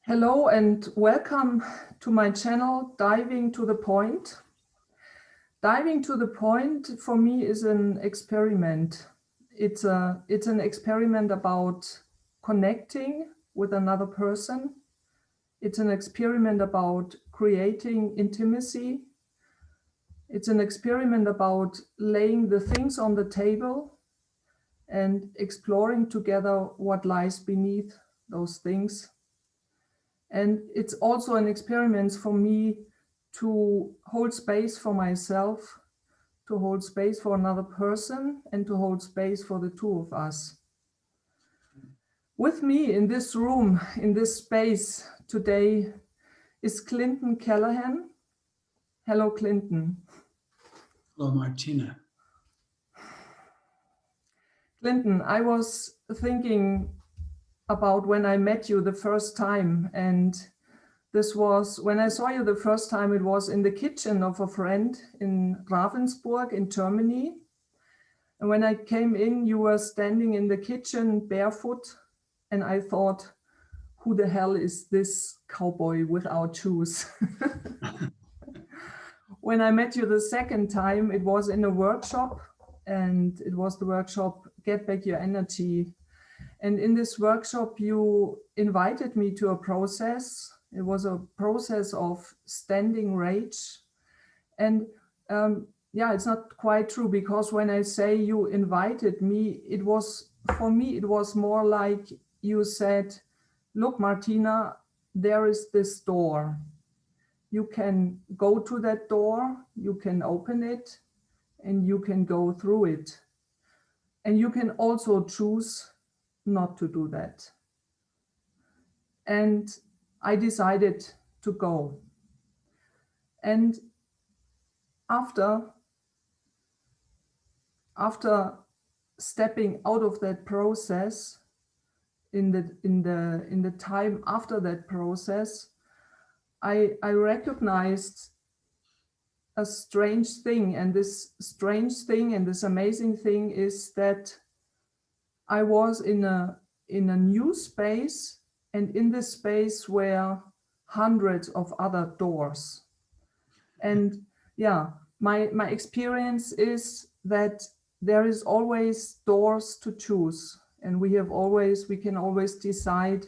Hello and welcome to my channel, Diving to the Point. Diving to the Point for me is an experiment. It's an experiment about connecting with another person. It's an experiment about creating intimacy. It's an experiment about laying the things on the table and exploring together what lies beneath those things. And it's also an experiment for me to hold space for myself, to hold space for another person, and to hold space for the two of us. With me in this room, in this space today, is Clinton Callahan. Hello, Clinton. Hello, Martina. Clinton, I was thinking about when I met you the first time, and this was when I saw you the first time. It was in the kitchen of a friend in Ravensburg in Germany. And when I came in, you were standing in the kitchen barefoot. And I thought, who the hell is this cowboy without shoes? When I met you the second time, it was in a workshop, and it was the workshop, Get Back Your Energy. And in this workshop, you invited me to a process. It was a process of standing rage. And yeah, it's not quite true, because when I say you invited me, it was, for me, it was more like you said, look, Martina, there is this door. You can go to that door, you can open it, and you can go through it. And you can also choose not to do that. And I decided to go. And after stepping out of that process, in the time after that process, I recognized a strange thing. And this strange thing and this amazing thing is that I was in a new space, and in this space were hundreds of other doors. And yeah, my experience is that there is always doors to choose, and we can always decide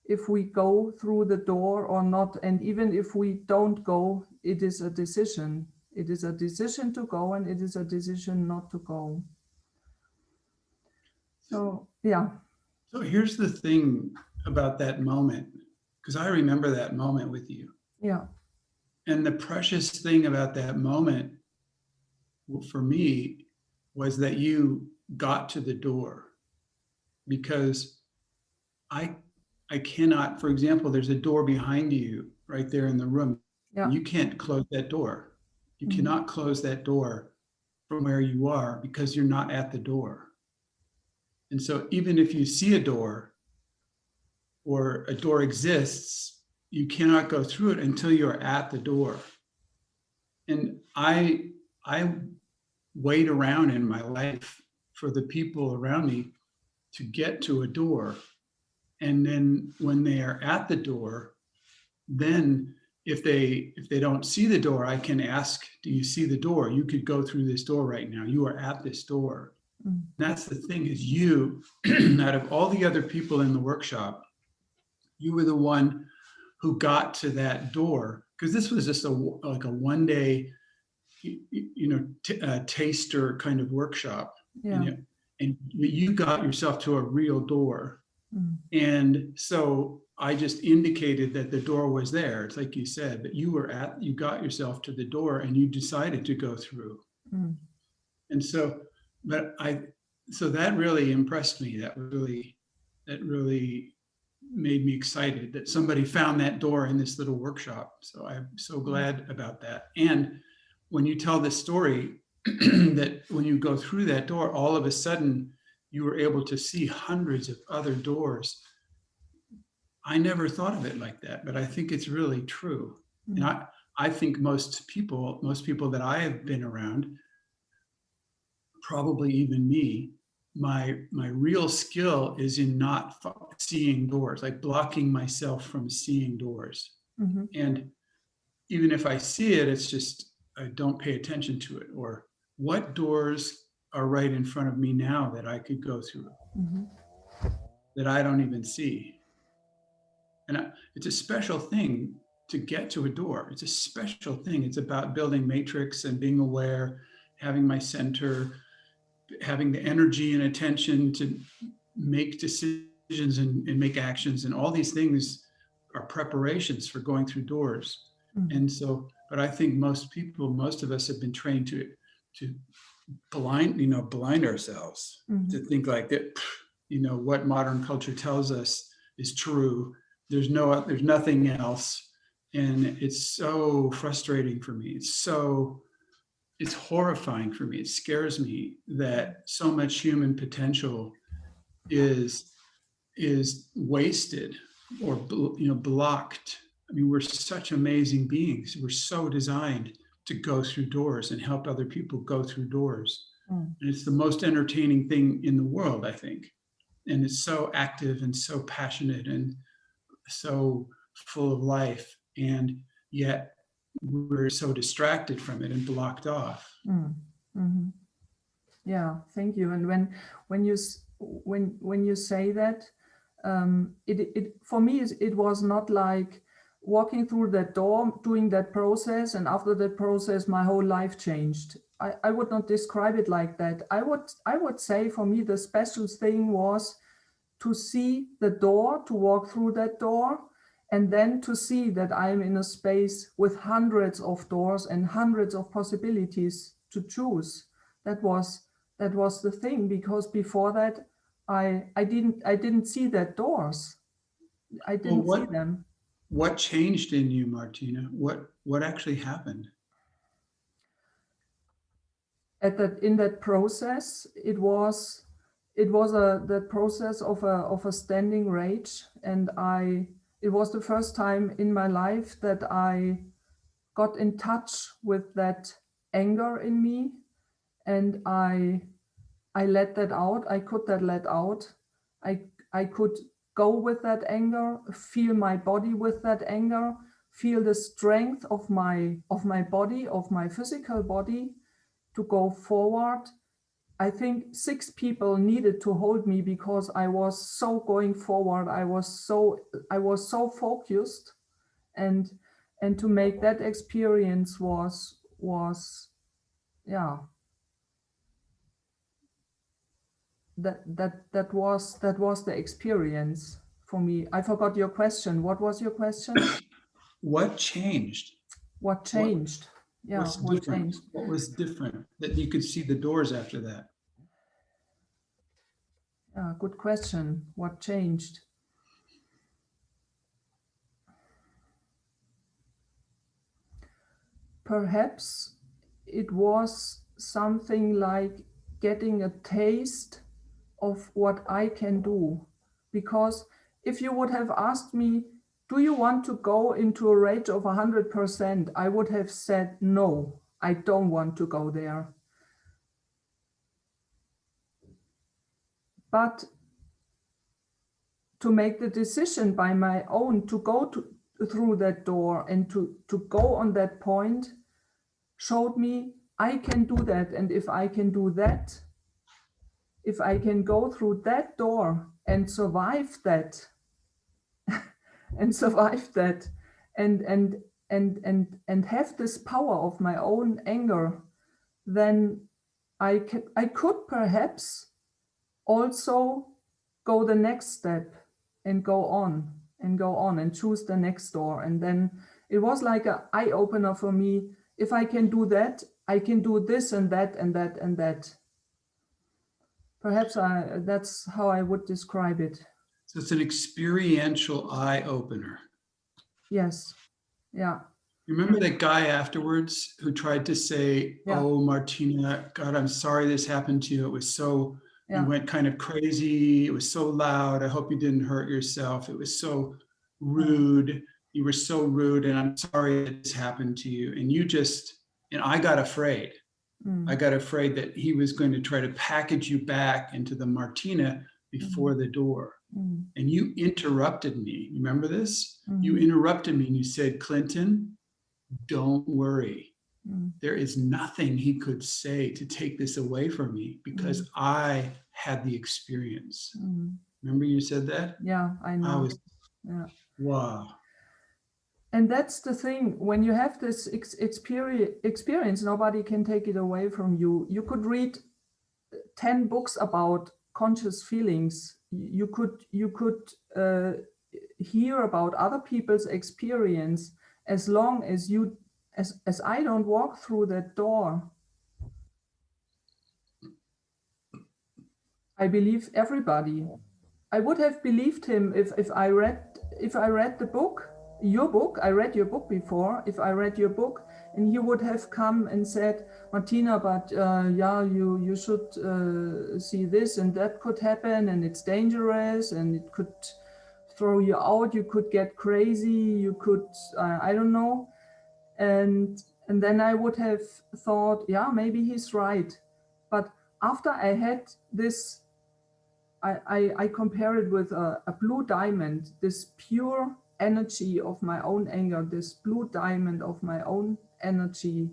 if we go through the door or not. And even if we don't go, it is a decision. It is a decision to go, and it is a decision not to go. So, yeah. So here's the thing about that moment, because I remember that moment with you. Yeah. And the precious thing about that moment for me was that you got to the door, because I cannot, for example, there's a door behind you right there in the room. Yeah. You can't close that door. You cannot close that door from where you are, because you're not at the door. And so even if you see a door, or a door exists, you cannot go through it until you're at the door. And I wait around in my life for the people around me to get to a door. And then when they are at the door, then if they don't see the door, I can ask, do you see the door? You could go through this door right now. You are at this door. That's the thing, is you, out of all the other people in the workshop, you were the one who got to that door, because this was just like a one day, taster kind of workshop. Yeah. And you got yourself to a real door. And so I just indicated that the door was there. It's like you said, that you got yourself to the door and you decided to go through. And so, so that really impressed me. That really made me excited that somebody found that door in this little workshop. So I'm so glad about that. And when you tell the story, that when you go through that door, all of a sudden you were able to see hundreds of other doors. I never thought of it like that, but I think it's really true. And I think most people that I have been around, probably even me, my real skill is in not seeing doors, like blocking myself from seeing doors. Mm-hmm. And even if I see it, it's just, I don't pay attention to it. Or what doors are right in front of me now that I could go through, Mm-hmm. that I don't even see. And it's a special thing to get to a door. It's a special thing. It's about building matrix and being aware, having my center, having the energy and attention to make decisions and make actions. And all these things are preparations for going through doors. Mm-hmm. And so, but I think most of us have been trained to blind ourselves, Mm-hmm. to think like that, what modern culture tells us is true. There's nothing else. And it's so frustrating for me. It's horrifying for me. It scares me that so much human potential is wasted or blocked. I mean, we're such amazing beings. We're so designed to go through doors and help other people go through doors. Mm. And it's the most entertaining thing in the world, I think. And it's so active and so passionate and so full of life. And yet we're so distracted from it and blocked off. Mm. Mm-hmm. Yeah, thank you. And when you say that, it for me it was not like walking through that door, doing that process, and after that process my whole life changed. I would not describe it like that. I would say for me the special thing was to see the door, to walk through that door, and then to see that I'm in a space with hundreds of doors and hundreds of possibilities to choose. That was the thing, because before that I didn't see that doors. I didn't see them. What changed in you, Martina? What actually happened? In that process, it was the process of a standing rage, and it was the first time in my life that I got in touch with that anger in me, and I let that out. I could that let out. I could go with that anger, feel my body with that anger, feel the strength of my body, of my physical body, to go forward. I think 6 people needed to hold me because I was so going forward. I was so focused, and to make that experience was yeah, that was the experience for me. I forgot your question. What was your question? What changed? What changed? Yeah, What's what different? changed? What was different that you could see the doors after that? Yeah, good question. What changed? Perhaps it was something like getting a taste of what I can do. Because if you would have asked me, do you want to go into a rage of 100%? I would have said, no, I don't want to go there. But to make the decision by my own to go through that door and to go on that point showed me I can do that. And if I can do that, if I can go through that door and survive that, and survive that, and have this power of my own anger, then I could perhaps also go the next step and go on and choose the next door. And then it was like an eye opener for me. If I can do that, I can do this and that and that and that. Perhaps that's how I would describe it. So it's an experiential eye opener. Yes. Yeah. You remember that guy afterwards who tried to say, Yeah. "Oh, Martina, God, I'm sorry this happened to you. It was so, Yeah. you went kind of crazy. It was so loud. I hope you didn't hurt yourself. It was so rude. You were so rude, and I'm sorry this happened to you." And I got afraid. I got afraid that he was going to try to package you back into the Martina before the door. And you interrupted me. Remember this? You interrupted me and you said, Clinton, don't worry. There is nothing he could say to take this away from me because I had the experience. Remember you said that? Yeah, I know. Wow. And that's the thing, when you have this experience, nobody can take it away from you. You could read 10 books about conscious feelings. You could hear about other people's experience. As long as as I don't walk through that door, I believe everybody. I would have believed him if I read the book, your book. I read your book before. If I read your book, and he would have come and said, Martina, but yeah, you should see this and that could happen, and it's dangerous, and it could throw you out. You could get crazy. You could I don't know, and then I would have thought, yeah, maybe he's right. But after I had this, I compare it with a blue diamond, this pure energy of my own anger, this blue diamond of my own energy.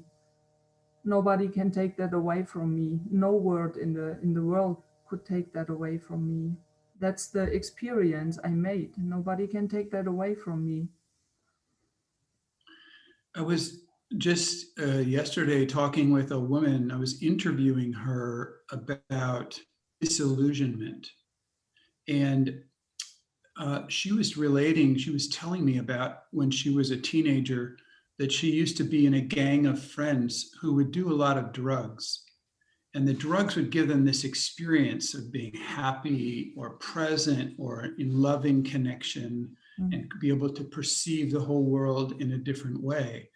Nobody can take that away from me. No word in the world could take that away from me. That's the experience I made. Nobody can take that away from me. I was just yesterday talking with a woman. I was interviewing her about disillusionment. And she was telling me about when she was a teenager, that she used to be in a gang of friends who would do a lot of drugs. And the drugs would give them this experience of being happy or present or in loving connection and be able to perceive the whole world in a different way.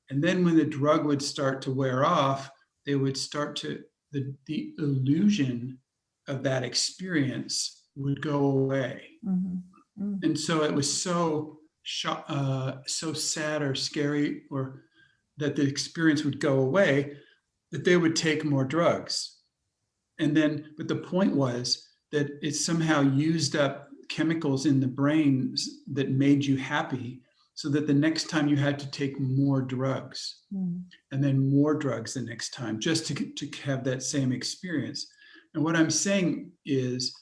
And then when the drug would start to wear off, they would start to, the illusion of that experience would go away. And so it was so sad or scary, or that the experience would go away, that they would take more drugs. And then, but the point was that it somehow used up chemicals in the brains that made you happy, so that the next time you had to take more drugs, and then more drugs the next time, just to have that same experience. And what I'm saying is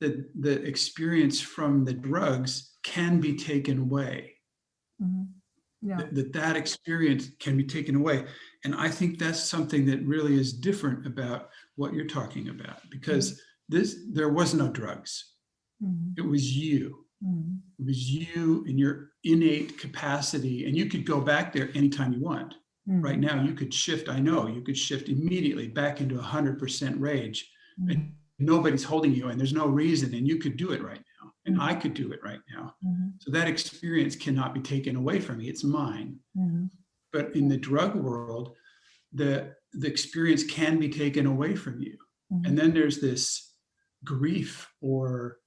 that the experience from the drugs can be taken away. Yeah. That experience can be taken away. And I think that's something that really is different about what you're talking about, because there was no drugs. It was you. It was you and your innate capacity, and you could go back there anytime you want. Right now, you could shift. I know you could shift immediately back into 100% rage, and nobody's holding you, and there's no reason, and you could do it right now, and I could do it right now. So that experience cannot be taken away from me. It's mine. But in the drug world, the experience can be taken away from you. And then there's this grief, or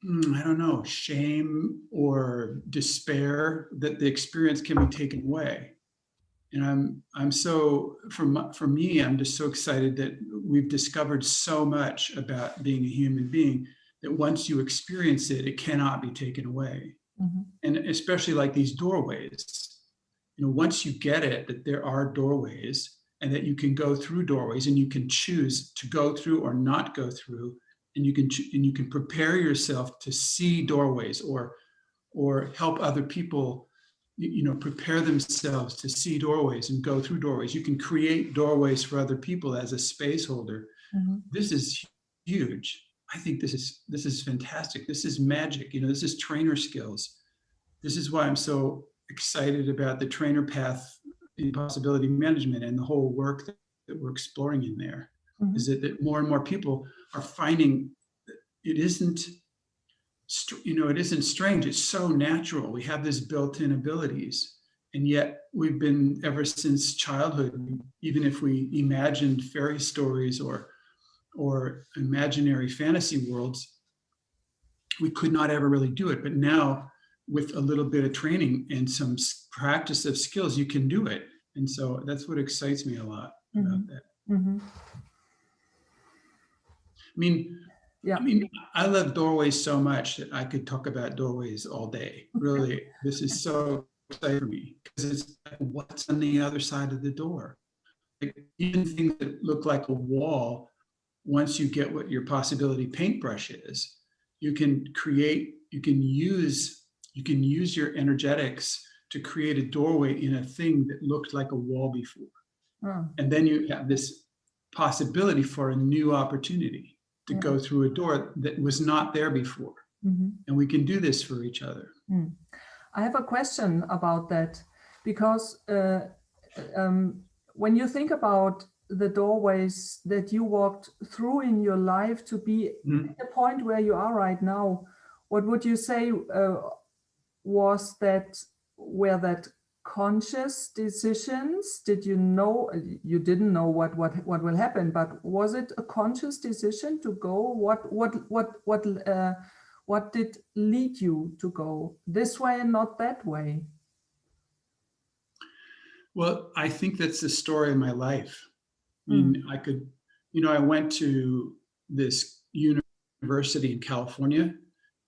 I don't know, shame or despair, that the experience can be taken away. And I'm so, for me, I'm just so excited that we've discovered so much about being a human being, that once you experience it, it cannot be taken away. And especially like these doorways, once you get it, that there are doorways, and that you can go through doorways, and you can choose to go through or not go through, and you can prepare yourself to see doorways, or help other people prepare themselves to see doorways and go through doorways. You can create doorways for other people as a space holder. This is huge. I think this is fantastic. This is magic. This is trainer skills. This is why I'm so excited about the trainer path in possibility management and the whole work that we're exploring in there. Is that more and more people are finding that it isn't strange. It's so natural. We have this built-in abilities, and yet we've been, ever since childhood, even if we imagined fairy stories or imaginary fantasy worlds, we could not ever really do it. But now, with a little bit of training and some practice of skills, you can do it. And so that's what excites me a lot about that. Mm-hmm. I mean, I love doorways so much that I could talk about doorways all day. Really, this is so exciting for me because it's like, what's on the other side of the door? Like, even things that look like a wall, once you get what your possibility paintbrush is, you can use your energetics to create a doorway in a thing that looked like a wall before. Oh. And then you have this possibility for a new opportunity to go through a door that was not there before. Mm-hmm. And we can do this for each other. Mm. I have a question about that, because when you think about the doorways that you walked through in your life to be at the point where you are right now, what would you say was that, were that conscious decisions? Did you know, you didn't know what will happen, but was it a conscious decision to go? What did lead you to go this way and not that way? Well, I think that's the story of my life. I mean, I went to this university in California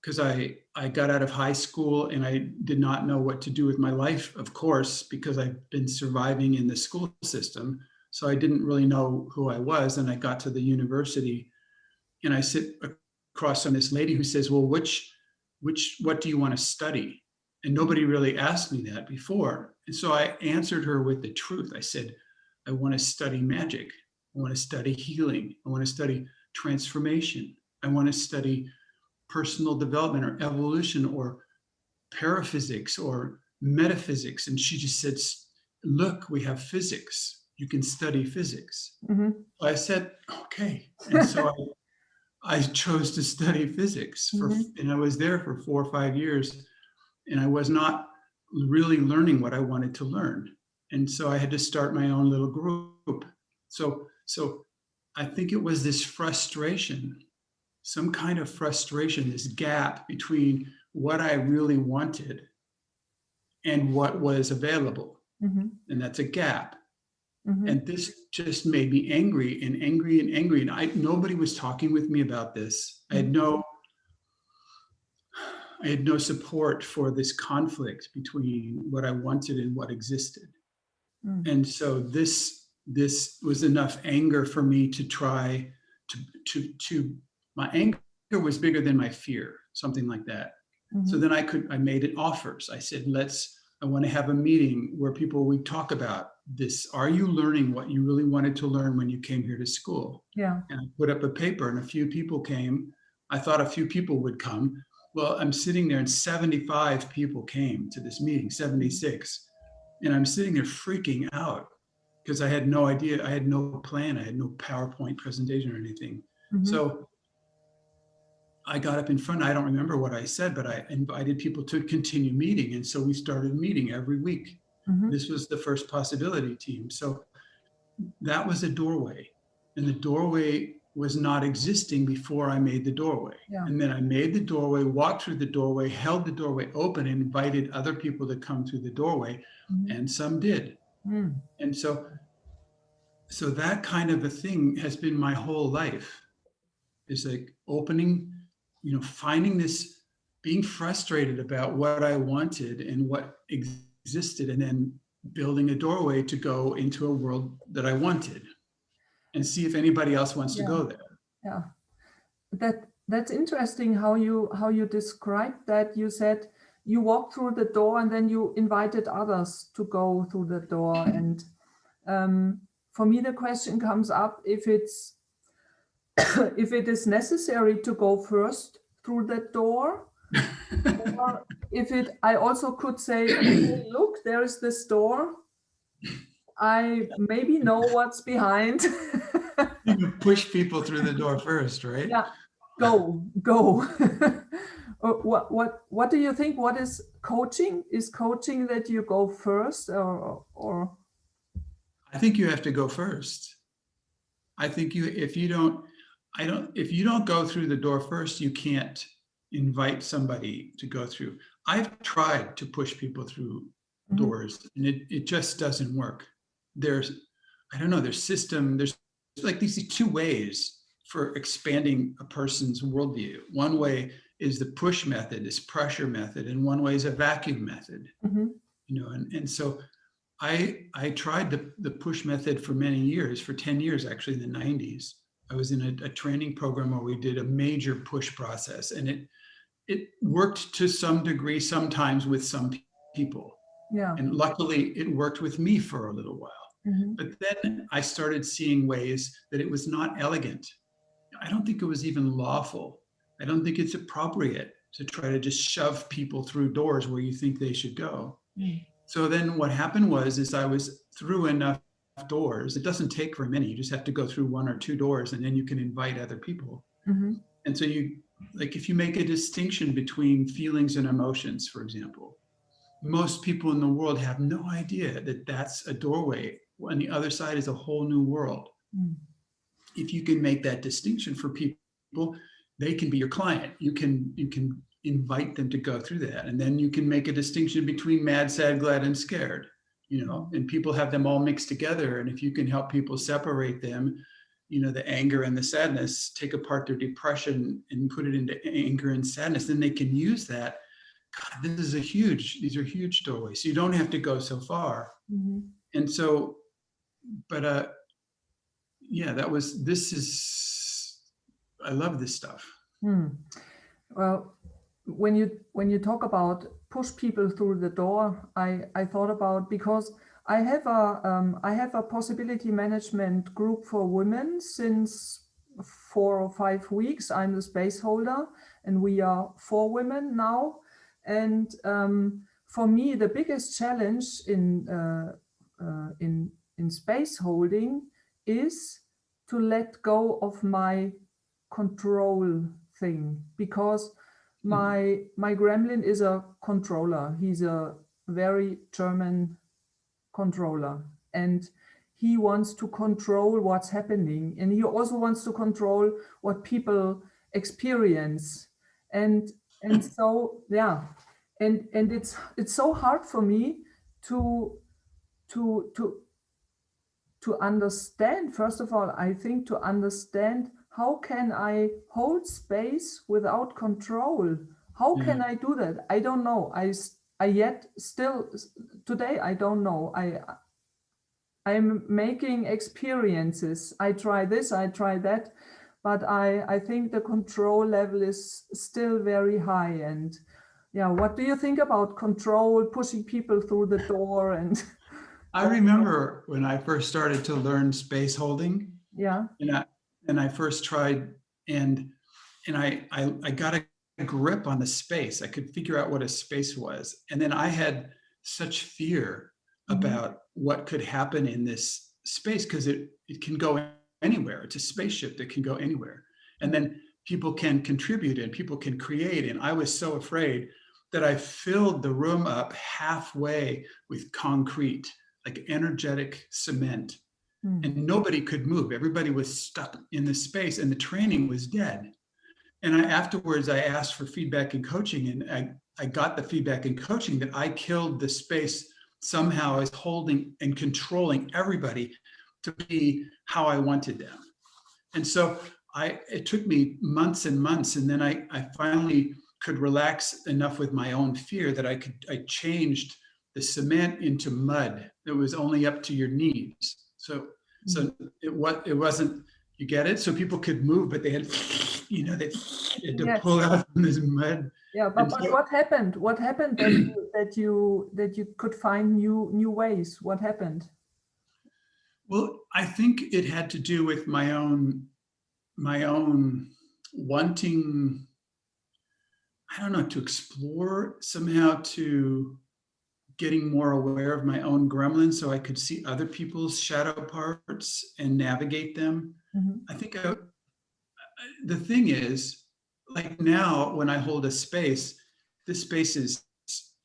because I got out of high school and I did not know what to do with my life, of course, because I've been surviving in the school system. So I didn't really know who I was. And I got to the university and I sit across from this lady who says, well, what do you want to study? And nobody really asked me that before. And so I answered her with the truth. I said, I want to study magic. I want to study healing. I want to study transformation. I want to study personal development or evolution or paraphysics or metaphysics. And she just said, look, we have physics. You can study physics. Mm-hmm. I said, okay. And so I chose to study physics and I was there for 4 or 5 years and I was not really learning what I wanted to learn. And so I had to start my own little group. So I think it was this frustration, some kind of frustration, this gap between what I really wanted and what was available. Mm-hmm. And that's a gap. Mm-hmm. And this just made me angry and angry and angry. And nobody was talking with me about this. Mm-hmm. I had no support for this conflict between what I wanted and what existed. Mm. And so this was enough anger for me to try to my anger was bigger than my fear, something like that. Mm-hmm. So then I made it offers. I said, I want to have a meeting where we talk about this. Are you learning what you really wanted to learn when you came here to school? Yeah. And I put up a paper and a few people came. I thought a few people would come. Well, I'm sitting there and 75 people came to this meeting, 76. And I'm sitting there freaking out because I had no idea. I had no plan. I had no PowerPoint presentation or anything. Mm-hmm. So I got up in front. I don't remember what I said, but I invited people to continue meeting. And so we started meeting every week. Mm-hmm. This was the first possibility team. So that was a doorway. And the doorway was not existing before I made the doorway. Yeah. And then I made the doorway, walked through the doorway, held the doorway open, and invited other people to come through the doorway. Mm-hmm. And some did. Mm. And so that kind of a thing has been my whole life. It's like opening, finding this, being frustrated about what I wanted and what existed, and then building a doorway to go into a world that I wanted and see if anybody else wants to go there. Yeah. That's interesting how you described that. You said you walked through the door and then you invited others to go through the door. And for me, the question comes up if it is necessary to go first through that door, or I also could say, okay, look, there is this door. I maybe know what's behind. You push people through the door first, right? Yeah, go. What do you think? What is coaching? Is coaching that you go first, or? I think you have to go first. I think if you don't go through the door first, you can't invite somebody to go through. I've tried to push people through doors, and it just doesn't work. There's like these two ways for expanding a person's worldview. One way is the push method, this pressure method, and one way is a vacuum method. And so I tried the push method for many years, for 10 years, actually, in the 90s. I was in a training program where we did a major push process, and it worked to some degree, sometimes with some people. Yeah. And luckily it worked with me for a little while. But then I started seeing ways that it was not elegant. I don't think it was even lawful. I don't think it's appropriate to try to just shove people through doors where you think they should go. So then what happened is I was through enough doors. It doesn't take very many. You just have to go through 1 or 2 doors, and then you can invite other people. And so if you make a distinction between feelings and emotions, for example, most people in the world have no idea that that's a doorway. On the other side is a whole new world. If you can make that distinction for people, they can be your client. You can invite them to go through that. And then you can make a distinction between mad, sad, glad, and scared, and people have them all mixed together. And if you can help people separate them, the anger and the sadness, take apart their depression and put it into anger and sadness, then they can use that. God, these are huge doorways. So you don't have to go so far. And so, but I love this stuff. Well, when you talk about push people through the door, I thought about, because I have a possibility management group for women since 4 or 5 weeks. I'm the space holder, and we are 4 women now. And for me, the biggest challenge in space holding is to let go of my control thing, because my gremlin is a controller. He's a very German controller, and he wants to control what's happening, and he also wants to control what people experience. And so, yeah, and it's so hard for me to understand. First of all, I think to understand, how can I hold space without control? How can I do that? I don't know. I yet still today, I don't know. I'm making experiences. I try this, I try that, but I think the control level is still very high. And yeah, what do you think about control, pushing people through the door? And I remember when I first started to learn space holding. Yeah. And I first tried, and I got a grip on the space. I could figure out what a space was. And then I had such fear about what could happen in this space, because it can go anywhere. It's a spaceship that can go anywhere. And then people can contribute and people can create. And I was so afraid that I filled the room up halfway with concrete, like energetic cement. And nobody could move. Everybody was stuck in the space, and the training was dead. And afterwards, I asked for feedback and coaching, and I got the feedback and coaching that I killed the space somehow as holding and controlling everybody to be how I wanted them. And so it took me months and months, and then I finally could relax enough with my own fear that I changed the cement into mud that was only up to your knees. So it wasn't, you get it? So people could move, but they had, they had to pull out from this mud. Yeah, but what happened? What happened that you could find new ways? What happened? Well, I think it had to do with my own wanting, I don't know, to explore, somehow to getting more aware of my own gremlins so I could see other people's shadow parts and navigate them. I think the thing is, like now when I hold a space, this space is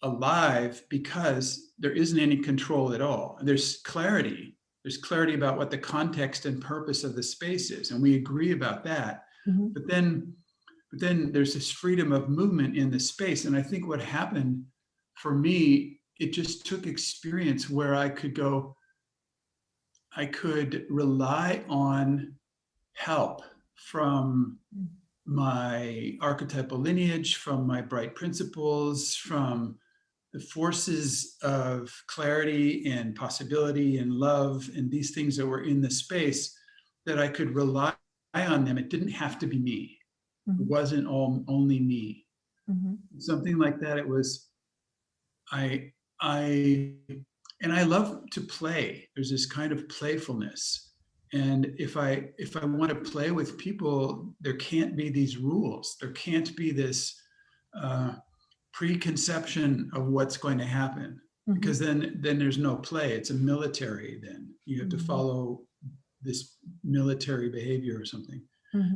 alive because there isn't any control at all. There's clarity. There's clarity about what the context and purpose of the space is, and we agree about that. But then there's this freedom of movement in the space. And I think what happened for me, it just took experience where I could go, I could rely on help from my archetypal lineage, from my bright principles, from the forces of clarity and possibility and love and these things that were in the space, that I could rely on them. It didn't have to be me. It wasn't only me. Something like that. It was, I love to play. There's this kind of playfulness. And if I want to play with people, there can't be these rules. There can't be this preconception of what's going to happen, because then there's no play. It's a military. Then you have to follow this military behavior or something.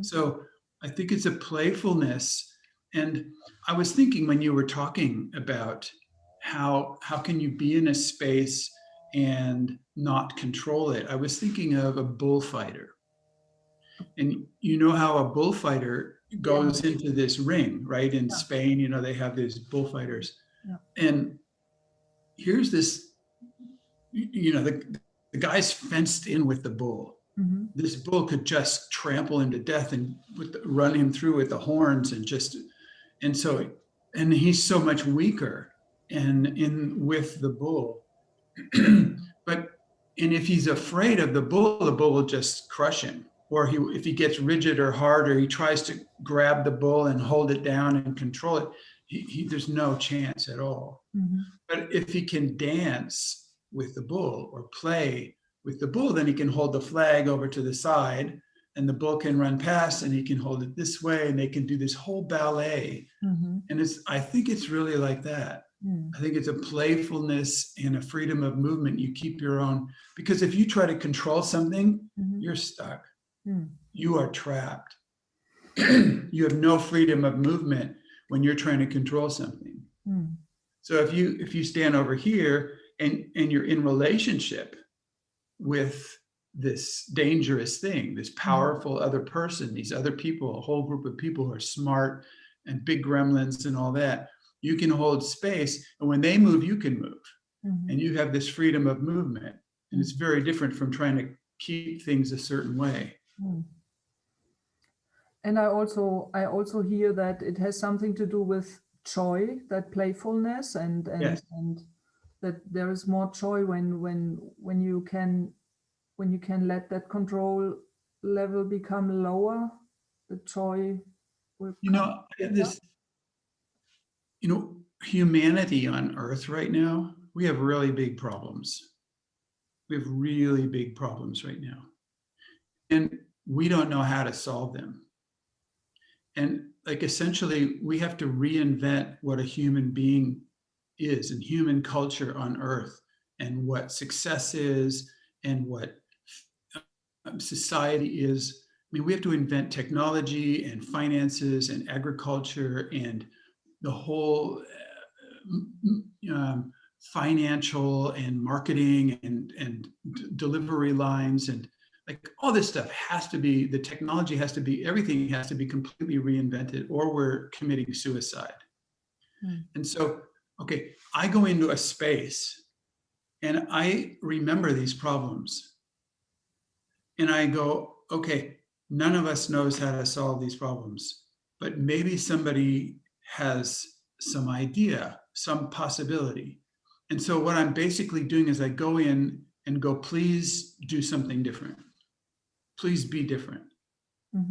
So I think it's a playfulness. And I was thinking when you were talking about how can you be in a space and not control it, I was thinking of a bullfighter. And you know how a bullfighter goes into this ring, right? In Spain, you know, they have these bullfighters. And here's this, you know, the guy's fenced in with the bull. This bull could just trample him to death and run him through with the horns and he's so much weaker with the bull. And if he's afraid of the bull will just crush him. Or if he gets rigid or hard, or he tries to grab the bull and hold it down and control it, there's no chance at all. But if he can dance with the bull or play with the bull, then he can hold the flag over to the side and the bull can run past and he can hold it this way and they can do this whole ballet. And I think it's really like that. I think it's a playfulness and a freedom of movement. You keep your own, because if you try to control something, you're stuck. You are trapped. You have no freedom of movement when you're trying to control something. So if you stand over here and you're in relationship with this dangerous thing, this powerful other person, these other people, a whole group of people who are smart and big gremlins and all that, you can hold space. And when they move, you can move. And you have this freedom of movement. And it's very different from trying to keep things a certain way. And I also hear that it has something to do with joy, that playfulness, and that there is more joy when you can let that control level become lower. The joy will humanity on Earth right now, we have really big problems. We have really big problems right now. And we don't know how to solve them. And like essentially, we have to reinvent what a human being is and human culture on Earth and what success is and what society is. I mean, we have to invent technology and finances and agriculture and the whole financial and marketing and delivery lines and like all this stuff has to be, the technology has to be, everything has to be completely reinvented or we're committing suicide. And so, okay, I go into a space and I remember these problems and I go, okay, none of us knows how to solve these problems, but maybe somebody has some idea, some possibility. And so what I'm basically doing is I go in and go, please do something different. Please be different.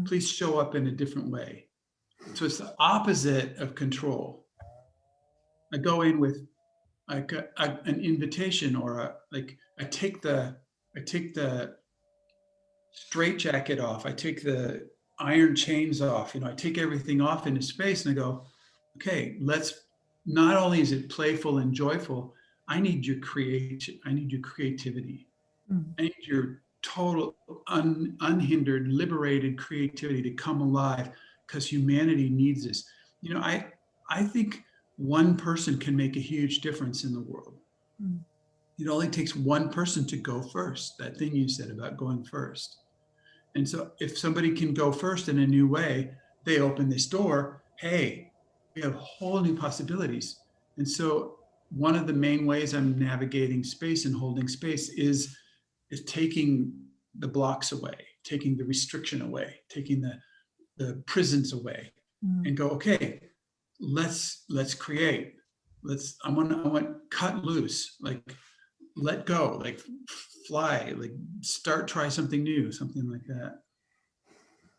Please show up in a different way. So it's the opposite of control. I go in with like an invitation or I take the straitjacket off. I take the iron chains off. I take everything off into space and I go, okay, not only is it playful and joyful, I need your creation. I need your creativity. I need your total unhindered, liberated creativity to come alive because humanity needs this. I think one person can make a huge difference in the world. It only takes one person to go first, that thing you said about going first. And so if somebody can go first in a new way, they open this door, hey, we have whole new possibilities. And so one of the main ways I'm navigating space and holding space is is taking the blocks away, taking the restriction away, taking the prisons away, and go, okay, let's create. I want cut loose, like let go, like fly, like try something new, something like that.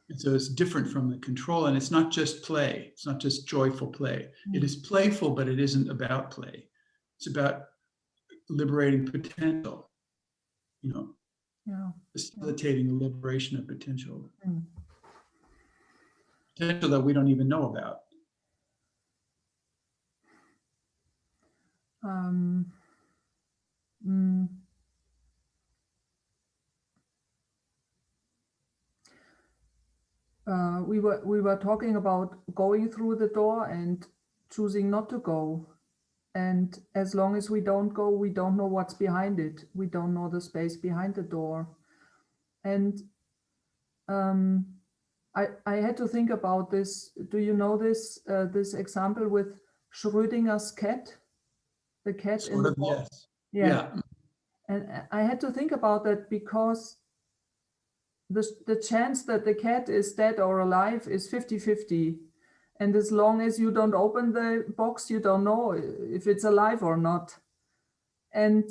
And so it's different from the control, and it's not just play. It's not just joyful play. It is playful, but it isn't about play. It's about liberating potential, facilitating the liberation of potential. Potential that we don't even know about. We were talking about going through the door and choosing not to go. And as long as we don't go, we don't know what's behind it. We don't know the space behind the door. And I had to think about this. Do you know this this example with Schrödinger's cat? The cat Sort in the of, box? yes. Yeah. Yeah. And I had to think about that because the chance that the cat is dead or alive is 50-50. And as long as you don't open the box, you don't know if it's alive or not. And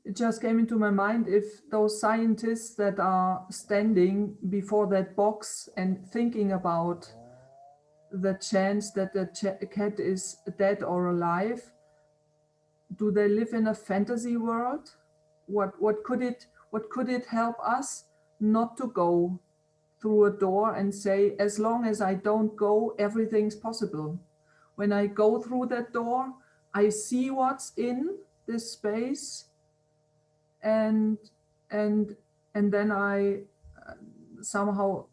it just came into my mind, if those scientists that are standing before that box and thinking about the chance that the cat is dead or alive, do they live in a fantasy world? What could it help us not to go through a door and say, as long as I don't go, everything's possible? When I go through that door, I see what's in this space, and then I somehow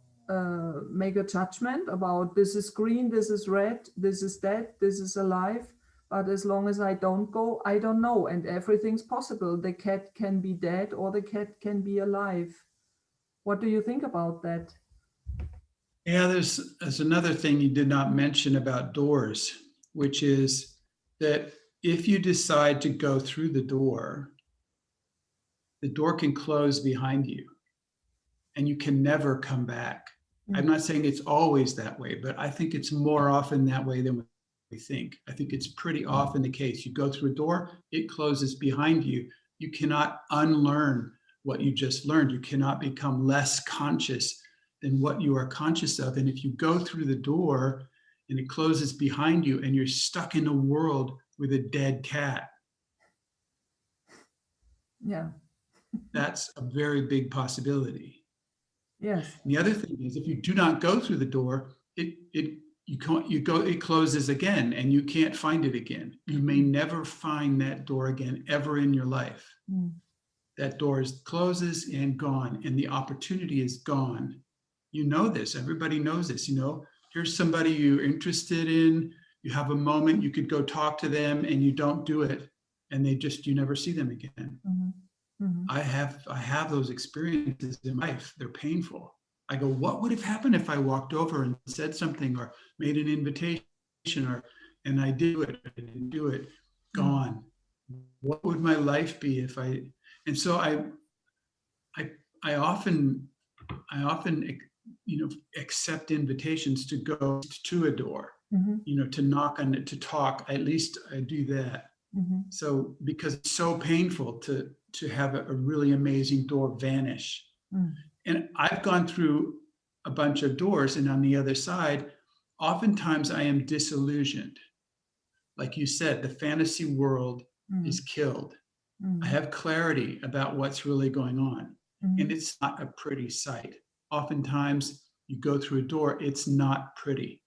make a judgment about, this is green, this is red, this is dead, this is alive. But as long as I don't go, I don't know, and everything's possible. The cat can be dead or the cat can be alive. What do you think about that? Yeah, there's another thing you did not mention about doors, which is that if you decide to go through the door can close behind you and you can never come back. I'm not saying it's always that way, but I think it's more often that way than we think. I think it's pretty often the case. You go through a door, it closes behind you. You cannot unlearn what you just learned. You cannot become less conscious than what you are conscious of. And if you go through the door and it closes behind you and you're stuck in a world with a dead cat, yeah, that's a very big possibility. yes. And the other thing is, if you do not go through the door, it closes again and you can't find it again. You may never find that door again ever in your life. That door closes and gone, and the opportunity is gone. You know this, everybody knows this, here's somebody you're interested in, you have a moment, you could go talk to them and you don't do it, and you never see them again. I have those experiences in life. They're painful. I go, what would have happened if I walked over and said something or made an invitation and I didn't do it, gone. What would my life be if I, and so I often accept invitations to go to a door, to knock on it, to talk. At least I do that. So because it's so painful to have a really amazing door vanish. And I've gone through a bunch of doors, and on the other side, oftentimes I am disillusioned. Like you said, the fantasy world is killed. I have clarity about what's really going on, and it's not a pretty sight. Oftentimes you go through a door, it's not pretty,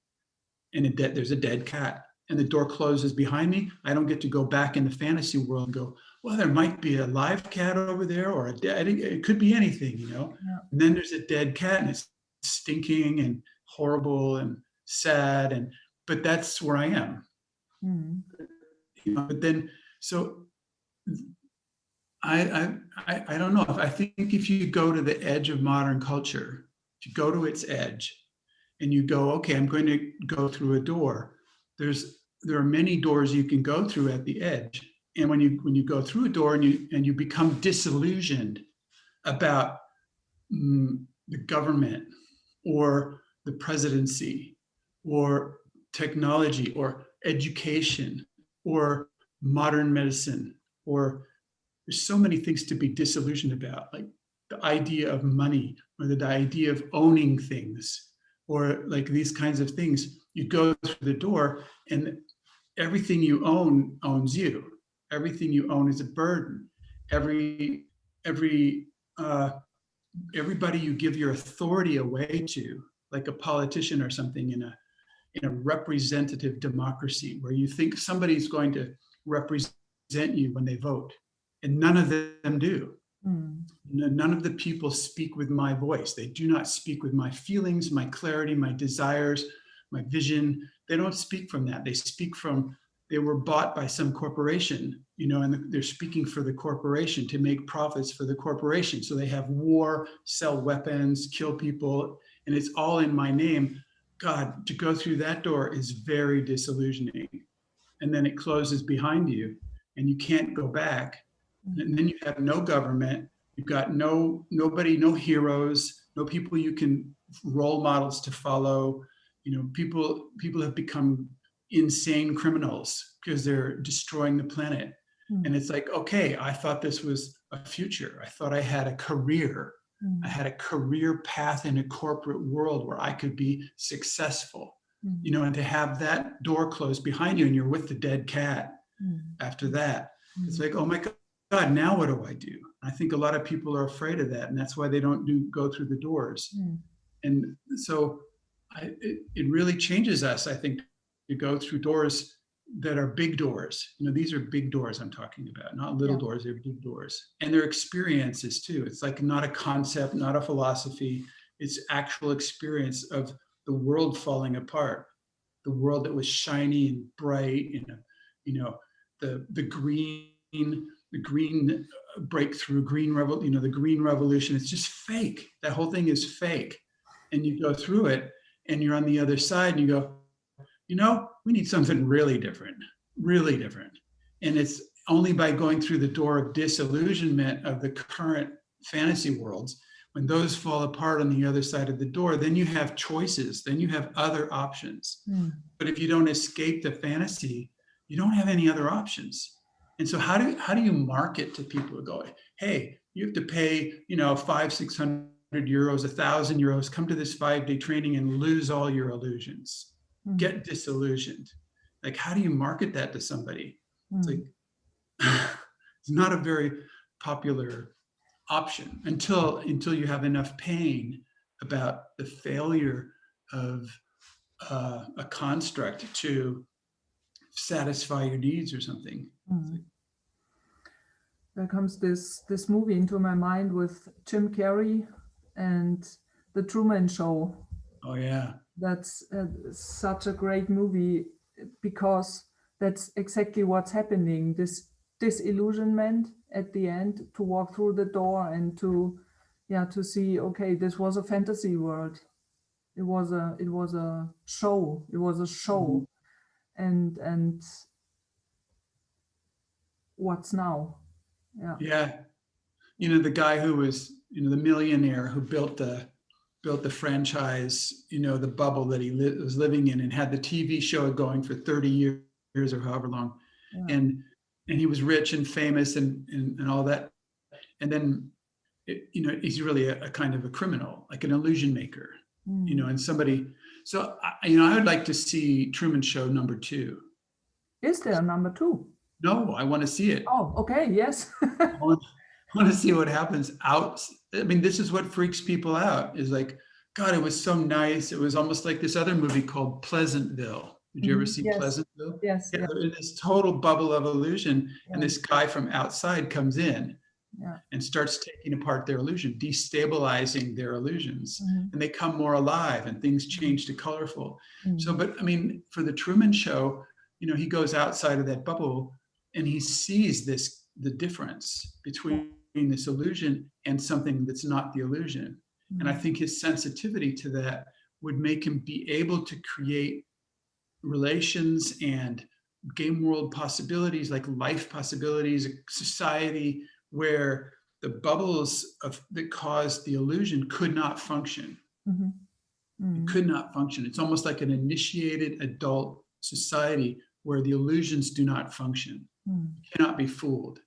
and there's a dead cat, and the door closes behind me. I don't get to go back in the fantasy world and go, well, there might be a live cat over there, or it could be anything, Yeah. And then there's a dead cat, and it's stinking and horrible and sad, but that's where I am. But then, so I don't know. I think if you go to the edge of modern culture, if you go to its edge and you go, okay, I'm going to go through a door, there are many doors you can go through at the edge, And when you go through a door and you become disillusioned about the government or the presidency or technology or education or modern medicine, or there's so many things to be disillusioned about, like the idea of money or the idea of owning things or like these kinds of things. You go through the door and everything you own owns you. Everything you own is a burden. Everybody you give your authority away to, like a politician or something in a representative democracy, where you think somebody's going to represent you when they vote, and none of them do. None of the people speak with my voice. They do not speak with my feelings, my clarity, my desires, my vision. They don't speak from that. They were bought by some corporation, and they're speaking for the corporation to make profits for the corporation. So they have war, sell weapons, kill people, and it's all in my name. God, to go through that door is very disillusioning. And then it closes behind you and you can't go back. And then you have no government. You've got nobody, no heroes, no people you can, role models to follow. People have become insane criminals because they're destroying the planet. And it's like, okay, I thought this was a future. I thought I had a career. I had a career path in a corporate world where I could be successful, and to have that door closed behind you and you're with the dead cat after that, it's like, oh my God, now what do I do? I think a lot of people are afraid of that, and that's why they don't go through the doors. And so it really changes us, I think, to go through doors that are big doors. These are big doors I'm talking about, not little doors, they're big doors. And they're experiences too. It's like not a concept, not a philosophy. It's actual experience of the world falling apart, the world that was shiny and bright, the green breakthrough, the green revolution. It's just fake. That whole thing is fake. And you go through it and you're on the other side and you go, we need something really different. And it's only by going through the door of disillusionment of the current fantasy worlds, when those fall apart on the other side of the door, then you have choices, then you have other options. But if you don't escape the fantasy, you don't have any other options. And so how do you market to people who go, hey, you have to pay, 500-600 euros, 1,000 euros, come to this 5-day training and lose all your illusions. Get disillusioned. Like, how do you market that to somebody? It's like, it's not a very popular option until you have enough pain about the failure of a construct to satisfy your needs or something. There comes this movie into my mind with Jim Carrey and The Truman Show. Oh yeah. That's such a great movie, because that's exactly what's happening. This disillusionment at the end, to walk through the door and to see, okay, this was a fantasy world. It was a show. It was a show. And what's now? Yeah. The guy who was, the millionaire who built the franchise, the bubble that he was living in, and had the TV show going for 30 years or however long. And he was rich and famous and all that. And then, he's really a kind of a criminal, like an illusion maker, and somebody. So, I would like to see Truman Show #2. Is there a #2? No, I want to see it. Oh, okay. Yes. I want to see what happens out. I mean, this is what freaks people out, is like, God, it was so nice. It was almost like this other movie called Pleasantville. Did you ever see Pleasantville? Yes. Yeah, they're in this total bubble of illusion. And this guy from outside comes in and starts taking apart their illusion, destabilizing their illusions. And they come more alive and things change to colorful. So, but I mean, for the Truman Show, he goes outside of that bubble and he sees the difference between this illusion and something that's not the illusion. And I think his sensitivity to that would make him be able to create relations and game world possibilities, like life possibilities, a society where the bubbles that caused the illusion could not function. Mhm. It could not function. It's almost like an initiated adult society where the illusions do not function. You cannot be fooled.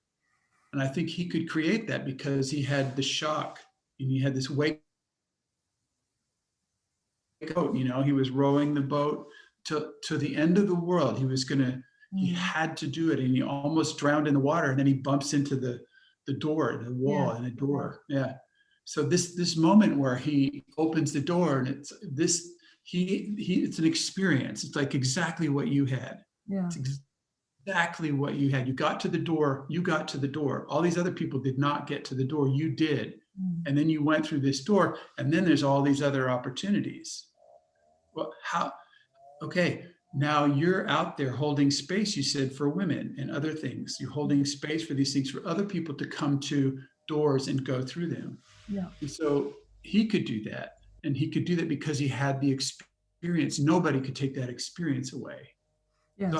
And I think he could create that because he had the shock and he had this wake boat, he was rowing the boat to the end of the world. He had to do it, and he almost drowned in the water, and then he bumps into the door, the wall, and the door. Yeah. So this moment where he opens the door, and it's an experience. It's like exactly what you had. Yeah. It's exactly what you had. You got to the door. You got to the door. All these other people did not get to the door. You did. And then you went through this door, and then there's all these other opportunities. Well, okay, now you're out there holding space, you said, for women and other things. You're holding space for these things for other people to come to doors and go through them. Yeah. And so he could do that. And he could do that because he had the experience. Nobody could take that experience away. Yes.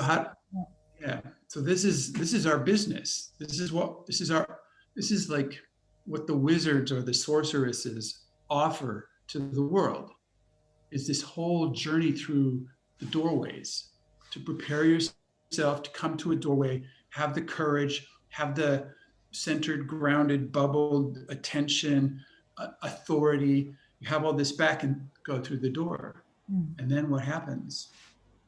So this is our business. This is like what the wizards or the sorceresses offer to the world, is this whole journey through the doorways to prepare yourself to come to a doorway, have the courage, have the centered, grounded, bubbled attention, authority. You have all this back and go through the door. And then what happens?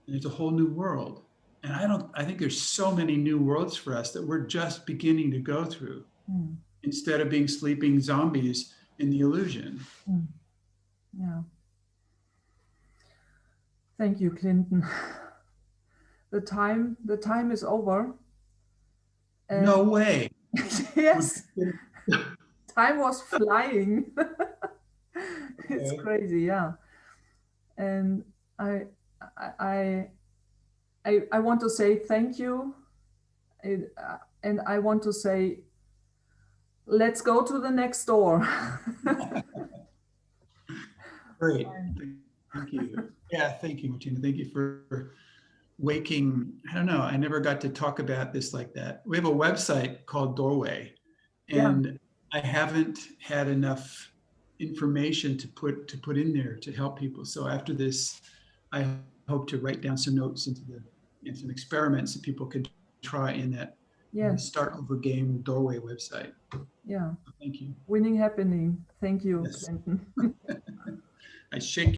And it's a whole new world. And I think there's so many new worlds for us that we're just beginning to go through instead of being sleeping zombies in the illusion. Yeah. Thank you, Clinton. The time is over. No way. Yes. Time was flying. It's crazy, yeah. And I want to say thank you. And I want to say, let's go to the next door. Great. Thank you. Yeah, thank you, Martina. Thank you for waking. I don't know. I never got to talk about this like that. We have a website called Doorway, and I haven't had enough information to put in there to help people. So after this, I hope to write down some notes and some experiments that people can try in that Start Over Game Doorway website. Yeah. Thank you. Winning happening. Thank you, Yes. Clinton. I shake